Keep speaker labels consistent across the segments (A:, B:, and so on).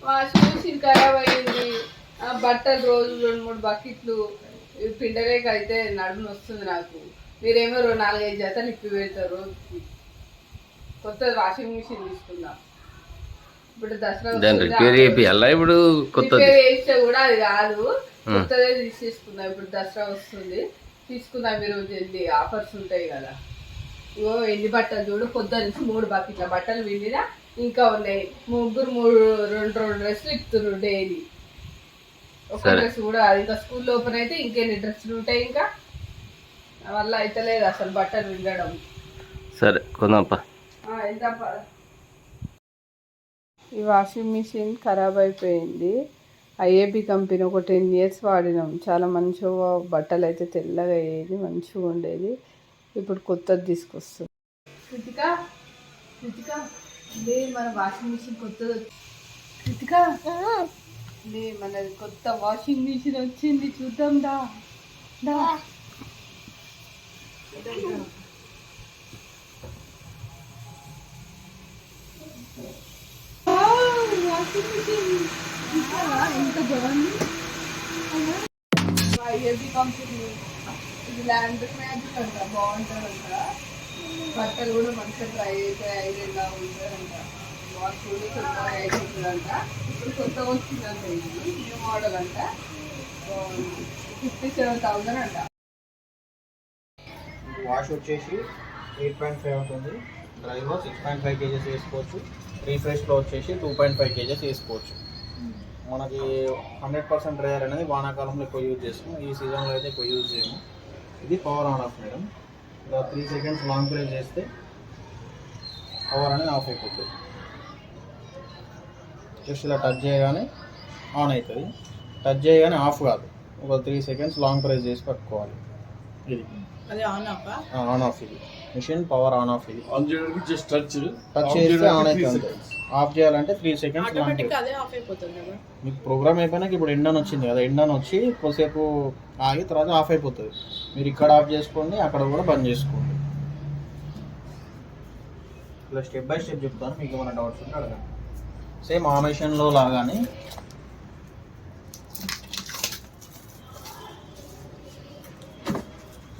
A: Washing machine ఖరాబ్ అయ్యింది. బట్టలు రోజు 2-3 బకెట్లు పిండలేక అయితే నడుము వస్తుంది నాకు. మీరేమో 4-5 జతలు ఇప్పి పెడతారు రోజుకి. కొత్త వాషింగ్ మిషన్ తీసుకుందాం. ఇప్పుడు దసరా వేస్తే కూడా అది కాదు, కొత్తదే తీసేసుకుందాం. ఇప్పుడు దసరా వస్తుంది, తీసుకుందాం ఈ రోజు వెళ్ళి. ఆఫర్స్ ఉంటాయి కదా. ఇగో ఎన్ని బట్టలు చూడు, పొద్దున్న నుంచి 3 బకెట్ల బట్టలు విండినా ఇంకా ఉన్నాయి. 2 డ్రెస్సులు ఇస్తున్నారు డైలీ. ఒక డ్రెస్ కూడా ఇంకా స్కూల్ ఓపెన్ అయితే ఇంకెన్ని డ్రెస్సులు ఉంటాయి. ఇంకా వల్ల అయితే లేదు అసలు బట్టలు విండడం.
B: సరే కొందాంపా.
A: ఈ వాషింగ్ మిషన్ ఖరాబ్ అయిపోయింది. ఐఏబి కంపెనీ ఒక 10 years వాడినాం. చాలా మంచిగా బట్టలు అయితే తెల్లగా అయ్యేది, మంచిగా ఉండేది. ఇప్పుడు కొత్తది తీసుకొస్తుంది. కృతిక లే, మన వాషింగ్ మిషన్ కొత్తది. కృతిక లే, మన కొత్త వాషింగ్ మిషన్ వచ్చింది, చూద్దాం దా. వాషింగ్ మిషన్ ఎంత బాగుంది. ఐఏబి కంపెనీ ఇది ల్యాండ్ మ్యాజిక్ అంట, బాగుంటుందంట. బట్టలు కూడా మంచిగా డ్రై అయితే ఐరన్గా ఉంటుందంట. వాష్ కూడా సూపర్ అయిపోతుందంట. ఇప్పుడు కొత్తగా వచ్చిందంట, ఇది న్యూ మోడల్ అంట. 57,000 అంట.
C: వాష్ వచ్చేసి 8.5 ఉంటుంది. డ్రైలో 6.5 kgs వేసుకోవచ్చు. రీఫ్రెష్లో వచ్చేసి 2.5 kgs వేసుకోవచ్చు. మనకి 100% డ్రైయర్ అనేది వానాకాలంలో ఎక్కువ యూజ్ చేస్తాం, ఈ సీజన్లో అయితే ఎక్కువ యూజ్ చేయము. ఇది పవర్ ఆన్ ఆఫ్ మేడం. ఇలా 3 seconds లాంగ్ ప్రెస్ చేస్తే పవర్ అనేది ఆఫ్ అయిపోతుంది. జస్ట్ ఇలా టచ్ చేయగానే ఆన్ అవుతుంది, టచ్ చేయగానే ఆఫ్ కాదు. ఒక 3 seconds లాంగ్ ప్రెస్ చేసి పట్టుకోవాలి. ఇది ఆన్ ఆఫ్. ఇది మిషన్ పవర్ ఆన్ ఆఫ్. ఇది టచ్ చేస్తే ఆన్ అవుతుంది. ఆఫ్ చేయాలంటే 3 seconds లాంగ్. మీకు ప్రోగ్రామ్ అయిపోయినాక ఇప్పుడు ఎండన్ వచ్చింది కదా, ఎండన్ వచ్చి కొద్దిసేపు ఆగి తర్వాత ఆఫ్ అయిపోతుంది. మీరు ఇక్కడ ఆఫ్ చేసుకోండి, అక్కడ కూడా బంద్ చేసుకోండి. ఇలా స్టెప్ బై స్టెప్ చెప్తాను, మీకు ఏమైనా డౌట్స్ ఉంటే అడగండి. సేమ్ ఆ మిషన్లో లాగానే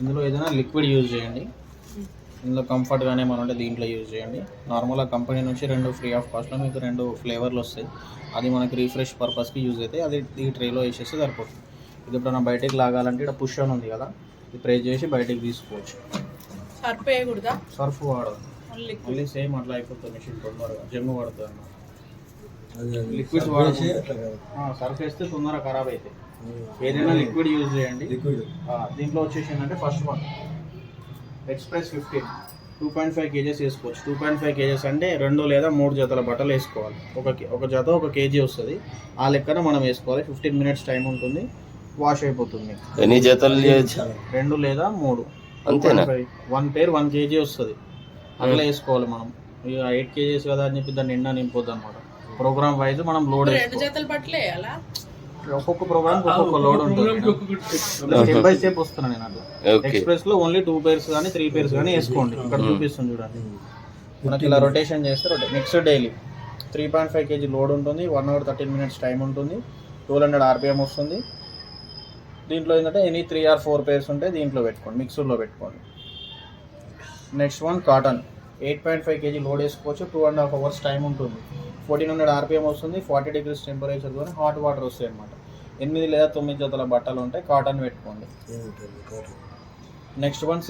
C: ఇందులో ఏదైనా లిక్విడ్ యూజ్ చేయండి. ఇందులో కంఫర్ట్గానే మనం అంటే దీంట్లో యూజ్ చేయండి. నార్మల్గా కంపెనీ నుంచి 2 ఫ్రీ ఆఫ్ కాస్ట్లో మీకు 2 ఫ్లేవర్లు వస్తాయి. అది మనకి రీఫ్రెష్ పర్పస్కి యూజ్ అయితే అది ఈ ట్రేలో వేసేస్తే సరిపోతుంది. ఇది ఎప్పుడైనా బయటకి లాగాలంటే ఇక్కడ పుష్ ఆన్ ఉంది కదా, ఇది ప్రెస్ చేసి బయటకి తీసుకోవచ్చు.
A: సర్ఫ్ వేయకూడదా?
C: సర్ఫ్ వాడదు, మళ్ళీ సేమ్ అట్లా అయిపోతుంది మిషన్, తొందరగా జమ్ము పడుతుంది అన్నమాట. లిక్విడ్స్ వాడేసి సర్ఫ్ వేస్తే తొందరగా ఖరాబ్ అవుతాయి. ఏదైనా లిక్విడ్ యూజ్ చేయండి. దీంట్లో వచ్చేసి ఏంటంటే ఫస్ట్ వన్ ఎక్స్ప్రెస్ 15 2.5 kgs వేసుకోవచ్చు. 2.5 kgs అంటే 2 లేదా 3 జతల బట్టలు వేసుకోవాలి. ఒక జత 1 kg వస్తుంది. ఆ లెక్కన మనం వేసుకోవాలి. 15 minutes టైం ఉంటుంది, వాష్ అయిపోతుంది.
B: ఎన్ని జతలు
C: 2 లేదా 3
B: అంతేనా?
C: 1 pair 1 kg వస్తుంది, అట్లా వేసుకోవాలి మనం. ఇక 8 kgs కదా అని చెప్పి దాన్ని నిండా నింపొద్దు అనమాట. ప్రోగ్రామ్ వైజ్ మనం లోడ్ ఒక్కొక్క ప్రోగ్రామ్ ఒక్కొక్క లోడ్ ఉంటుంది. స్టెప్ బై స్టెప్ వస్తున్నాను నేను అట్లా. ఎక్స్ప్రెస్ లో ఓన్లీ 2 pairs కానీ 3 pairs కానీ వేసుకోండి. ఇక్కడ చూపిస్తుంది చూడండి, మనకి ఇలా రొటేషన్ చేస్తే మిక్స్డ్ డైలీ 3.5 kg లోడ్ ఉంటుంది. 1 hour 13 minutes టైం ఉంటుంది. 1200 RPM వస్తుంది. దీంట్లో ఏంటంటే ఎనీ 3 or 4 pairs ఉంటే దీంట్లో పెట్టుకోండి, మిక్సర్లో పెట్టుకోండి. Next one cotton 8.5 kg load వేసుకోవచ్చు. 2.5 hours టైం ఉంటుంది. 1400 RPM వస్తుంది. 40 degrees టెంపరేచర్తో హాట్ వాటర్ వస్తాయి అనమాట. 8 లేదా 9 జతల బట్టలు ఉంటాయి, కాటన్ పెట్టుకోండి. నెక్స్ట్ వన్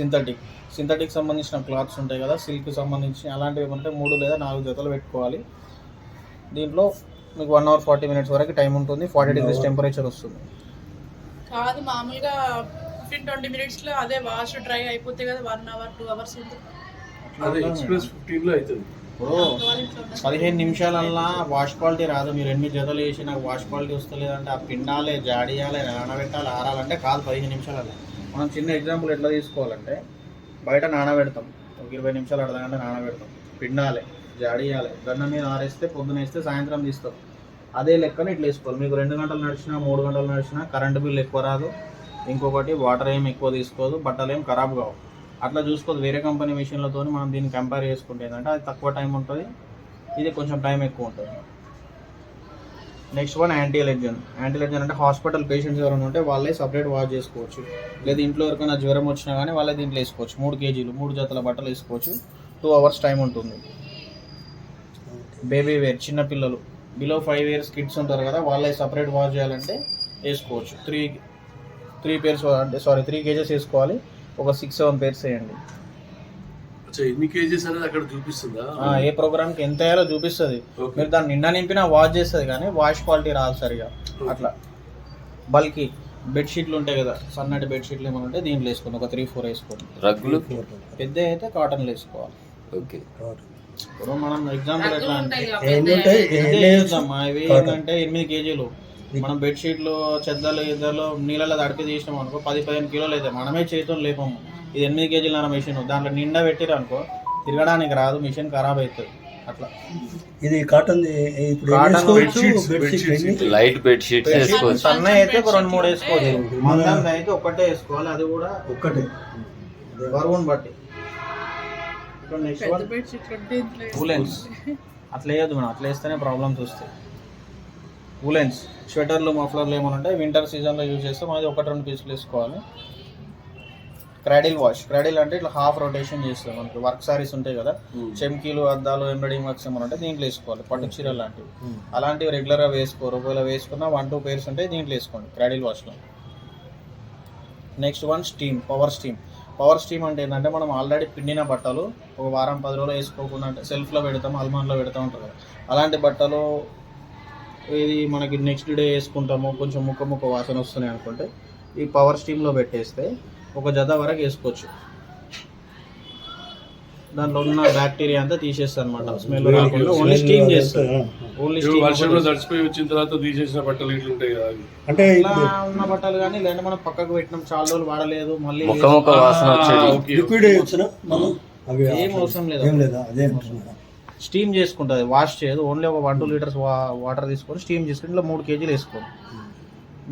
C: సింథటిక్ సంబంధించిన క్లాత్స్ ఉంటాయి కదా, సిల్క్ సంబంధించిన అలాంటివి ఏమంటే 3 లేదా 4 జతలు పెట్టుకోవాలి. దీంట్లో మీకు 1 hour 40 minutes వరకు టైం ఉంటుంది. 40 degrees టెంపరేచర్ వస్తుంది.
A: కాదు మామూలుగా 15-20 minutes లో అదే వాష్ డ్రై అయిపోతాయి కదా, 1 hour 2 hours
D: అదే ఎక్స్ప్రెస్ 15 లో అవుతుంది.
C: ఇప్పుడు 15 నిమిషాలల్లా వాష్ క్వాలిటీ రాదు. మీరు 8 జతలు వేసి నాకు వాష్ క్వాలిటీ వస్తలేదంటే ఆ పిండాలి, జాడియాలి, నానబెట్టాలి, ఆరాలంటే కాదు 15 నిమిషాలల్లా. మనం చిన్న ఎగ్జాంపుల్ ఎట్లా తీసుకోవాలంటే, బయట నానబెడతాం, ఒక 20 నిమిషాలు అర్ధగంట నానబెడతాం, పిండాలి, జాడియాలి, గన్న మీద ఆరేస్తే పొద్దున వేస్తే సాయంత్రం తీస్తాం. అదే లెక్కన ఇట్లా వేసుకోవాలి. మీకు 2 గంటలు నడిచినా 3 గంటలు నడిచినా కరెంటు బిల్ ఎక్కువ రాదు. ఇంకొకటి వాటర్ ఏం ఎక్కువ తీసుకోదు, బట్టలు ఏం ఖరాబ్ కావు. అట్లా చూసుకోదు. వేరే కంపెనీ మిషన్లతో మనం దీన్ని కంపేర్ చేసుకుంటే ఏంటంటే అది తక్కువ టైం ఉంటుంది, ఇది కొంచెం టైం ఎక్కువ ఉంటుంది. Next one anti allergen. Anti allergen అంటే హాస్పిటల్ పేషెంట్స్ ఎవరైనా ఉంటే వాళ్ళే సపరేట్ వాష్ చేసుకోవచ్చు. లేదా ఇంట్లో ఎవరికైనా జ్వరం వచ్చినా కానీ వాళ్ళే దీంట్లో వేసుకోవచ్చు. 3 kg 3 జతల బట్టలు వేసుకోవచ్చు. 2 hours టైం ఉంటుంది. బేబీ వేర్ చిన్నపిల్లలు బిలో 5 years కిడ్స్ ఉంటారు కదా, వాళ్ళే సపరేట్ వాష్ చేయాలంటే వేసుకోవచ్చు. 3 kgs వేసుకోవాలి. ఒక 6-7 pairs వేయండి.
D: ఎన్ని కేజీస్ అనేది అక్కడ చూపిస్తుందా?
C: ఏ ప్రోగ్రామ్కి ఎంత వేయాలో చూపిస్తుంది. మీరు దాన్ని నిండా నింపినా వాష్ చేస్తుంది కానీ వాష్ క్వాలిటీ రాదు సరిగా. అట్లా బల్కి బెడ్షీట్లు ఉంటాయి కదా, సన్నటి బెడ్షీట్లు ఏమైనా ఉంటే దీంట్లో వేసుకోండి. ఒక 3-4 వేసుకోండి.
B: రగ్గులు
C: పెద్ద అయితే కాటన్లో వేసుకోవాలి.
B: ఓకే.
C: ఇప్పుడు మనం ఎగ్జాంపుల్ ఎట్లా అంటే అమ్మా ఇవి ఏంటంటే 8 kg. మనం బెడ్షీట్లు చెద్దలు ఇద్దరు నీళ్ళలో తడిపి తీసినాం అనుకో 10-15 kilos అయితే మనమే చేతులు లేపము. ఇది 8 kg మిషన్, దాంట్లో నిండా పెట్టిరు అనుకో తిరగడానికి రాదు, మిషన్ ఖరాబ్ అవుతుంది. అట్లా
E: ఇది కాటన్
B: లైట్ బెడ్ షీట్స్ వేసుకోవచ్చు.
C: సన్న అయితే ఒక 2-3 వేసుకోవచ్చు. మందం అయితే ఒకటే వేసుకోవాలి, అది కూడా
E: ఒక్కటే
C: బరువుని బట్టి. Next one woollens. అట్లా వేయద్దు మనం, అట్లా వేస్తేనే ప్రాబ్లమ్స్ వస్తాయి. వూలెన్స్ స్వెటర్లు మఫ్లర్లు ఏమైనా ఉంటాయి వింటర్ సీజన్లో యూజ్ చేస్తాం. అది 1-2 పీసులు వేసుకోవాలి. Cradle wash. క్రాడిల్ అంటే ఇట్లా హాఫ్ రొటేషన్ చేస్తాం. మనకి వర్క్ సారీస్ ఉంటాయి కదా, చెమ్కీలు అద్దాలు ఎంబ్రాయిడింగ్ వర్క్స్ ఏమైనా ఉంటే దీంట్లో వేసుకోవాలి. పట్టు చీరలు లాంటివి అలాంటివి రెగ్యులర్గా వేసుకోరు. ఒకవేళ వేసుకున్నా 1-2 pairs ఉంటాయి దీంట్లో వేసుకోండి క్రాడిల్ వాష్లో. Next one steam. Power steam. Power steam అంటే ఏంటంటే మనం ఆల్రెడీ పిండిన బట్టలు ఒక వారం 10 రోజులు వేసుకోకుండా అంటే సెల్ఫ్లో పెడతాం, అల్మాన్లో పెడతా ఉంటారు కదా, అలాంటి బట్టలు ఇది మనకి నెక్స్ట్ డే వేసుకుంటాము కొంచెం ముక్క వాసన వస్తున్నాయి అనుకుంటే ఈ పవర్ స్టీమ్లో పెట్టేస్తే 1 జత వరకు వేసుకోవచ్చు. దాంట్లో ఉన్న బ్యాక్టీరియా అంతా తీసేస్తుంది అనమాట, స్మెల్ రాకుండా. ఓన్లీ స్టీమ్ చేస్తారు. ఓన్లీ
D: వర్షంలో తడిచిపోయి వచ్చిన తర్వాత తీసేసిన బట్టలు ఇట్లా ఉంటాయి కదా,
E: అంటే
C: ఉన్న బట్టలు కానీ లేదంటే మనం పక్కకు పెట్టినాం చాలా రోజులు వాడలేదు మళ్ళీ
B: ముక్క వాసన వచ్చేది
E: లిక్విడ్ వేయొచ్చునా మనం? అవి
C: ఏం అవసరం లేదు.
E: ఏం లేదా? అదే
C: స్టీమ్ చేసుకుంటుంది, వాష్ చేయదు. ఓన్లీ ఒక 1-2 liters వాటర్ తీసుకొని స్టీమ్ చేసుకుని ఇట్లా 3 kg వేసుకోండి.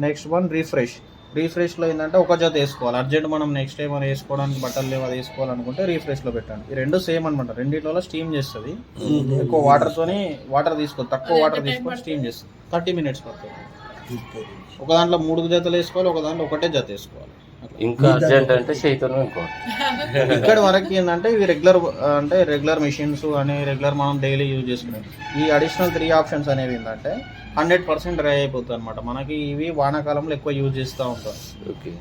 C: Next one refresh. రీఫ్రెష్లో ఏంటంటే 1 జత వేసుకోవాలి. అర్జెంట్ మనం నెక్స్ట్ టైం మనం వేసుకోవడానికి బట్టలు లేవు అది వేసుకోవాలనుకుంటే రీఫ్రెష్లో పెట్టండి. ఈ రెండు సేమ్ అనమాట, రెండిట్లో స్టీమ్ చేస్తుంది. ఎక్కువ వాటర్ తీసుకోవాలి, తక్కువ వాటర్ తీసుకొని స్టీమ్ చేస్తుంది. 30 minutes పడుతుంది. ఒక దాంట్లో 3 జతలు వేసుకోవాలి, ఒక దాంట్లో 1 జత వేసుకోవాలి.
B: ఇంకా అర్జెంట్ అంటే చైతన్యం ఇంకో
C: ఇక్కడ వరకు ఏంటంటే ఇవి రెగ్యులర్ మెషిన్స్ అని రెగ్యులర్ మనం డైలీ యూజ్ చేసుకునేది. ఈ అడిషనల్ 3 ఆప్షన్స్ అనేవి ఏంటంటే 100% డ్రై అయిపోతుంది అనమాట. మనకి ఇవి వానాకాలంలో ఎక్కువ యూజ్ చేస్తూ ఉంటాం.
B: ఓకే.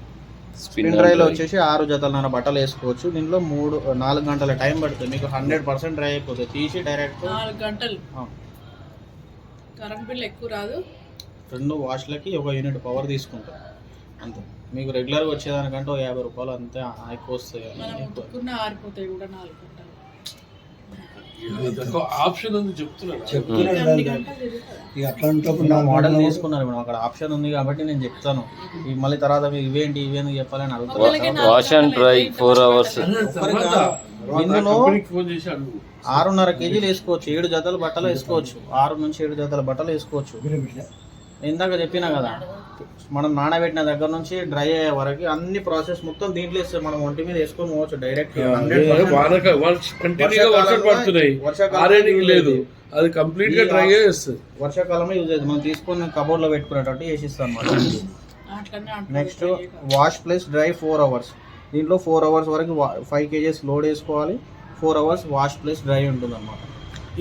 C: స్పిన్ డ్రైలో వచ్చేసి 6 జతలన్నర బట్టలు వేసుకోవచ్చు. దీంట్లో 4 గంటల టైం పడుతుంది, మీకు 100% డ్రై అయిపోతుంది. తీసి డైరెక్ట్
A: 4 గంటలు కరెంట్ బిల్ ఎక్కువ రాదు.
C: 2 వాష్లకి 1 యూనిట్ పవర్ తీసుకుంటాం అంతే. మీకు రెగ్యులర్గా వచ్చేదానికంటే 50 రూపాయలు అంతే ఎక్కువ వస్తాయి.
A: ఆరిపోతాయి కూడా 4 గంటలు.
D: ఆప్షన్ ఉంది చెప్తున్నాను.
C: మోడల్ తీసుకున్నారు మేడం, అక్కడ ఆప్షన్ ఉంది కాబట్టి నేను చెప్తాను. మళ్ళీ తర్వాత ఇవేంటి చెప్పాలని అడుగుతాను.
B: Wash and dry 4 hours.
C: ఇందులో 6.5 kg వేసుకోవచ్చు. 7 జతల బట్టలు వేసుకోవచ్చు. 6 నుంచి 7 జతల బట్టలు వేసుకోవచ్చు. ఇందాక చెప్పినా కదా, మనం నానబెట్టిన దగ్గర నుంచి డ్రై అయ్యే వరకు అన్ని ప్రాసెస్ మొత్తం దీంట్లో ఇస్తే మనం ఒంటి మీద వేసుకొని పోవచ్చు డైరెక్ట్.
D: అది కంప్లీట్ గా డ్రై చేస్తుంది.
C: వర్షాకాలంలో యూజ్ అవుతుంది. మనం తీసుకొని కబోర్డ్ లో పెట్టుకునేటట్టు వేసిస్తాం అన్నమాట. Next wash plus dry 4 hours. దీంట్లో 4 hours వరకు 5 kgs లోడ్ వేసుకోవాలి. 4 hours వాష్ ప్లస్ డ్రై ఉంటుంది అన్నమాట.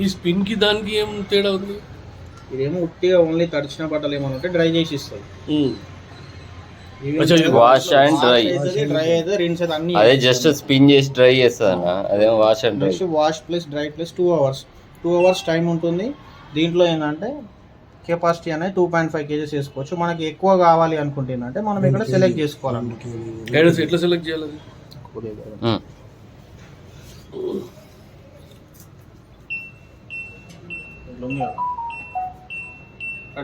D: ఈ స్పిన్ కి దానికి ఏం తేడా ఉంది?
C: ఇదేమో ఉట్టిగా ఓన్లీ తడిచిన బట్టలు ఏమన్నా ఉంటే డ్రై చేసి ఇస్తుంది.
B: వాష్ అండ్ డ్రై
C: డ్రై అయితే రిన్స్ అయితే అన్ని
B: అదే జస్ట్ స్పిన్ చేసి డ్రై చేస్తాను. అదేమో wash and dry.
C: Next wash plus dry plus 2 hours. 2 hours time ఉంటుంది. దీంట్లో ఏంటంటే కెపాసిటీ అనేది 2.5 kgs వేసుకోవచ్చు. మనకి ఎక్కువ కావాలి అనుకుంటే ఏంటంటే మనం ఇక్కడ సెలెక్ట్ చేసుకోవాలన్నమాట.
D: ఎట్లా సెలెక్ట్ చేయాలి?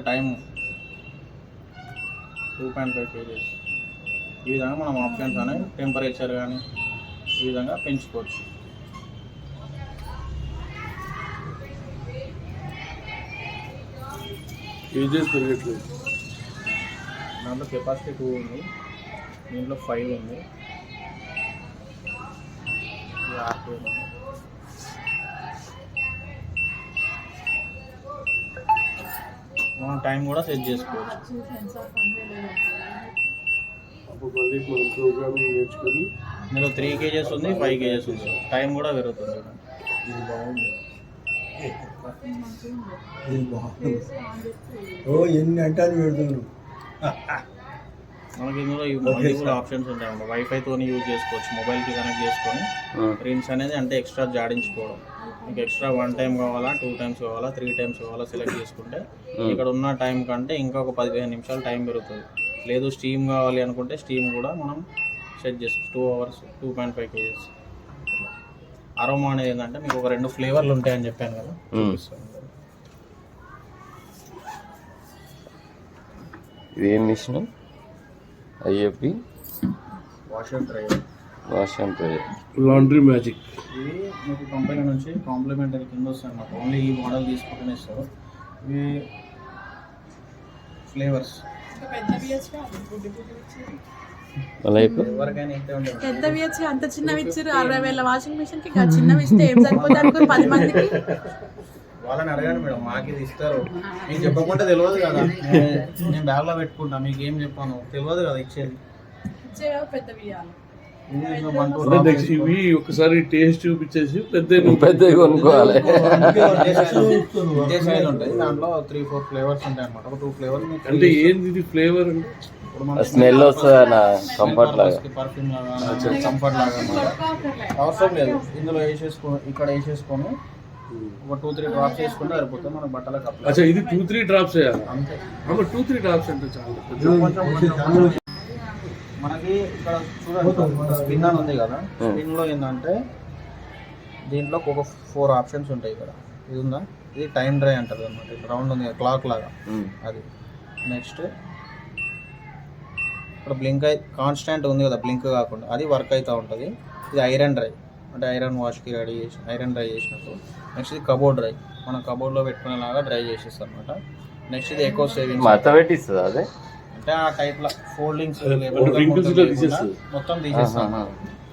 C: Time 2.5 kgs. ఈ విధంగా మనం ఆప్షన్స్ అనేవి టెంపరేచర్ కానీ ఈ విధంగా పెంచుకోవచ్చు. దాంట్లో కెపాసిటీ 2 ఉంది, దీంట్లో 5 ఉంది, R2 ఉంది. మనం టైం కూడా సెట్ చేసుకోవచ్చు.
D: అప్పుడు మళ్ళీ మనం ప్రోగ్రామింగ్ నేర్చుకొని
C: ఇందులో 3 kgs ఉంది, 5 kgs ఉంది. టైం కూడా పెరుగుతుంది.
E: ఇది బాగుంది. ఇది బాగుంది. ఓ ఎన్ని అంటాను పెడుతున్నాను.
C: మనకి ఇందులో మల్టిపుల్ ఆప్షన్స్ ఉంటాయి. వైఫైతో యూజ్ చేసుకోవచ్చు, మొబైల్కి కనెక్ట్ చేసుకొని రిన్స్ అనేది అంటే ఎక్స్ట్రా జాడించుకోవడం. మీకు ఎక్స్ట్రా 1 టైం కావాలా, 2 టైమ్స్ కావాలా, 3 టైమ్స్ కావాలా సెలెక్ట్ చేసుకుంటే ఇక్కడ ఉన్న టైం కంటే ఇంకా ఒక 15 నిమిషాలు టైం పెరుగుతుంది. లేదు స్టీమ్ కావాలి అనుకుంటే స్టీమ్ కూడా మనం సెట్ చేసుకోవచ్చు. 2 hours 2.5 kgs. అరోమా అనేది ఏంటంటే మీకు ఒక 2 ఫ్లేవర్లు ఉంటాయని చెప్పాను కదా,
B: ఇదేం machine? IFB
C: wash and dryer.
B: Wash and dryer.
D: Laundry magic.
C: ఇవి మీకు కంపెనీ నుంచి కాంప్లిమెంటరీ కింద వస్తాయి అన్నమాట. ఓన్లీ ఈ మోడల్ తీసుకుంటూనే ఇస్తారు. ఇవి ఫ్లేవర్స్ ఎవరికైనా ఇంతే ఉంటుంది.
F: పెద్దవి వచ్చి అంత చిన్నవి ఇచ్చారు. 60,000 వాషింగ్ మిషన్ కి చిన్నవి ఇస్తే ఏం సరిపోతుంది అనుకుని 10 మందికి.
C: వాళ్ళని అడగండి మేడం, మాకు ఇది ఇస్తారు. మీకు చెప్పకుండా తెలియదు కదా, నేను బ్యాగ్లో పెట్టుకుంటా. మీకు ఏం చెప్పాను తెలియదు కదా ఇచ్చేది.
F: పెద్దవి ఇవ్వాలి.
D: ఇవి ఒకసారి టేస్ట్ చూపించేసి
B: పెద్ద కొనుక్కోవాలి.
C: ఇదే సైజ్ ఉంటుంది. దాంట్లో 3-4 ఫ్లేవర్స్ ఉంటాయి అన్నమాట. ఒక 2 ఫ్లేవర్స్.
D: అంటే ఏంది ఇది ఫ్లేవర్?
B: స్మెల్ వస్తుంది కంఫర్ట్ లాగా,
C: పర్ఫ్యూమ్ లాగా, కంఫర్ట్ లాగా అన్నమాట. అవసరం లేదు. ఇందులో వేసేసుకొని ఇక్కడ వేసేసుకొని ఒక 2-3 డ్రాప్స్ వేసుకుంటే సరిపోతుంది మన బట్టలకు అప్లై.
D: అచ్చా, ఇది 2-3 డ్రాప్స్ వేయాలి
C: అంతే.
D: 2-3 డ్రాప్స్ అంటే చాలు.
C: కొంచెం మనకి ఇక్కడ చూడండి స్పిన్ అని ఉంది కదా, స్పిన్ లో ఏంటంటే దీంట్లో ఒక 4 ఆప్షన్స్ ఉంటాయి. ఇక్కడ ఇది ఉందా, ఇది టైం డ్రై అంటారు అనమాట. రౌండ్ ఉంది క్లాక్ లాగా, అది. నెక్స్ట్ ఇక్కడ బ్లింక్ కాన్స్టాంట్ ఉంది కదా, బ్లింక్ కాకుండా, అది వర్క్ అవుతూ ఉంటుంది. ఇది ఐరన్ డ్రై, అంటే ఐరన్ వాష్కి రెడీ చేసి ఐరన్ డ్రై చేసినట్టు. నెక్స్ట్ ఇది కబోర్డ్ డ్రై, మనం కబోర్డ్లో పెట్టుకునేలాగా డ్రై చేసేస్తాం అనమాట. నెక్స్ట్ ఇది ఎకో సేవింగ్,
B: మత పెట్టిస్తుంది అదే,
C: అంటే ఆ టైప్లో ఫోల్డింగ్స్ మొత్తం తీసేస్తాం.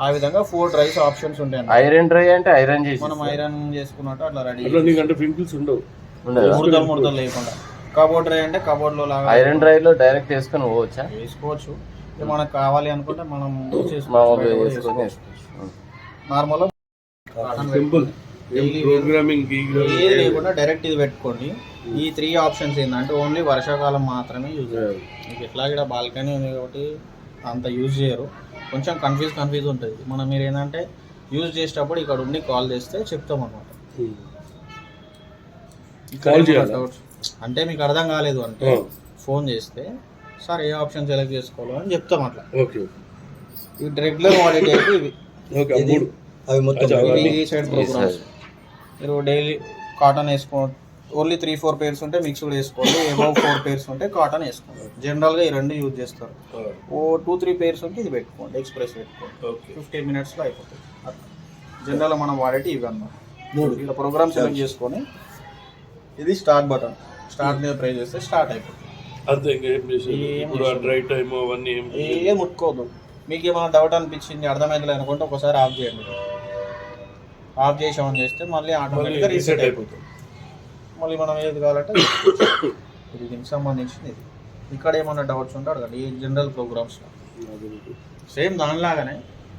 C: ఆ విధంగా 4 డ్రైస్ ఆప్షన్స్ ఉంటాయి.
B: ఐరన్ డ్రై అంటే ఐరన్ చేసి
C: మనం ఐరన్ చేసుకున్నట్టు అట్లా రెడీ,
D: పింపుల్స్ ఉండవు,
C: ముడతలు లేకుండా. కబోర్డ్ డ్రై అంటే కబోర్డ్ లో లాగా.
B: ఐరన్ డ్రై లో డైరెక్ట్ వేసుకొని పోవచ్చా?
C: వేసుకోవచ్చు. మనకు కావాలి అనుకుంటే మనం నార్మల్ ఏది లేకుండా డైరెక్ట్ ఇది పెట్టుకోండి. ఈ 3 ఆప్షన్స్ ఏంటంటే ఓన్లీ వర్షాకాలం మాత్రమే యూజ్ చేయాలి. మీకు ఎట్లా ఇక్కడ బాల్కనీ ఉంది కాబట్టి అంత యూజ్ చేయరు. కొంచెం కన్ఫ్యూజ్ ఉంటుంది. మనం మీరు ఏంటంటే యూజ్ చేసేటప్పుడు ఇక్కడ ఉండి కాల్ చేస్తే చెప్తాం అన్నమాట. అంటే మీకు అర్థం కాలేదు అంటే ఫోన్ చేస్తే సార్ ఏ ఆప్షన్ సెలెక్ట్ చేసుకోవాలో అని చెప్తాం అట్లా. ఇవి రెగ్యులర్ వాడేటి అయితే ఇవి ఈ సైడ్ ప్రోగ్రామ్స్. మీరు డైలీ కాటన్ వేసుకో, ఓన్లీ 3-4 పేర్స్ ఉంటే మిక్స్డ్ వేసుకోండి. అబౌవ్ 4 పేర్స్ ఉంటే కాటన్ వేసుకోండి. జనరల్గా ఈ 2 యూజ్ చేస్తారు. ఓ 2-3 పేర్స్ ఉంటే ఇది పెట్టుకోండి, ఎక్స్ప్రెస్ పెట్టుకోండి. 15 మినిట్స్లో అయిపోతుంది. జనరల్గా మనం వాడేటి ఇవి అన్నమాట. ఇలా ప్రోగ్రామ్ సెలెక్ట్ చేసుకొని ఇది స్టార్ట్ బటన్, స్టార్ట్ మీద ప్రెస్ చేస్తే స్టార్ట్ అయిపోతుంది. ఏం ముట్టుకోదు. మీకు ఏమైనా డౌట్ అనిపించింది అర్థమైంది అనుకుంటే ఒకసారి ఆఫ్ చేయండి. ఆఫ్ చేసి ఆన్ చేస్తే మళ్ళీ ఆటోమేటిక్గా రీసెట్ అయిపోతుంది. మళ్ళీ మనం ఏది కావాలంటే ఇది దీనికి సంబంధించింది. ఇది ఇక్కడ ఏమైనా డౌట్స్ ఉంటే అడగండి. ఈ జనరల్ ప్రోగ్రామ్స్ సేమ్ దానిలాగానే,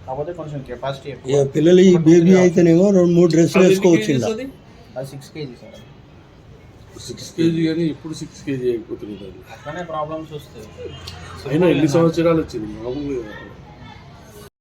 C: కాకపోతే కొంచెం కెపాసిటీ ఎక్కువ.
E: పిల్లలు ఈ బేబీ అయితేనేమో 2-3 డ్రెస్సులు వేసుకోవచ్చు.
C: అది 6 kg సార్.
D: 6 kg కానీ ఇప్పుడు 6 kg అయిపోతుంది.
C: అట్లనే ప్రాబ్లమ్స్ వస్తాయి.
D: అయినా ఎన్ని సంవత్సరాలు వచ్చింది మామూలుగా.